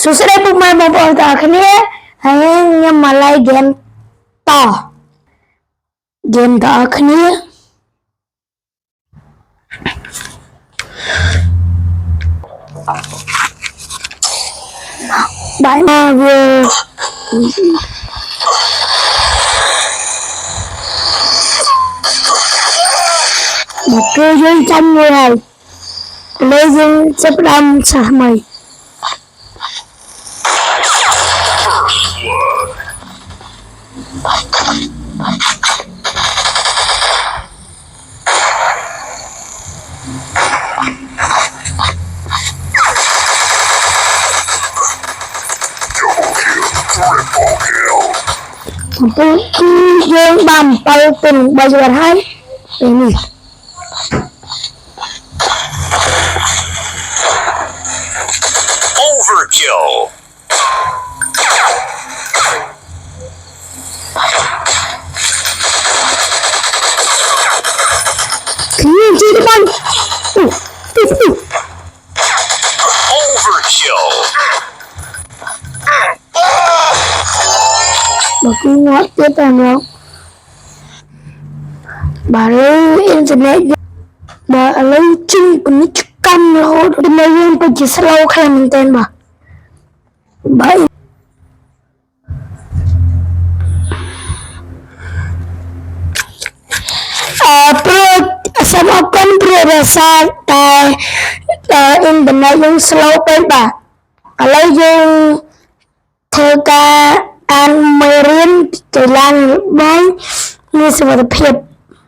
សួស្តីពុកម៉ែបងប្អូនទាំងអស់គ្នាហើយខ្ញុំមកលេងហ្គេមទាំងអស់គ្នាបាយមកវាមកគឺយើងចាំមួយហើយឥឡូវយើងចាប់ផ្ដើមសាសថ្មីពេលគឺយើងបាន7ទៅ3ជីវិតហើយពេលនេះOverkill. Kìa chị đi con Overkill. bà cứ ngót tiếp em không bà lấy internet bà lấy chân của nó chút căm rồi bên đây em có chỉ slow khai mình tên bà bởi sama con berasa internet yang slow ពេកបាទឥឡូវយើងធ្វើការអានមេរៀនទៅឡើងបងមានសុវត្ថិភាព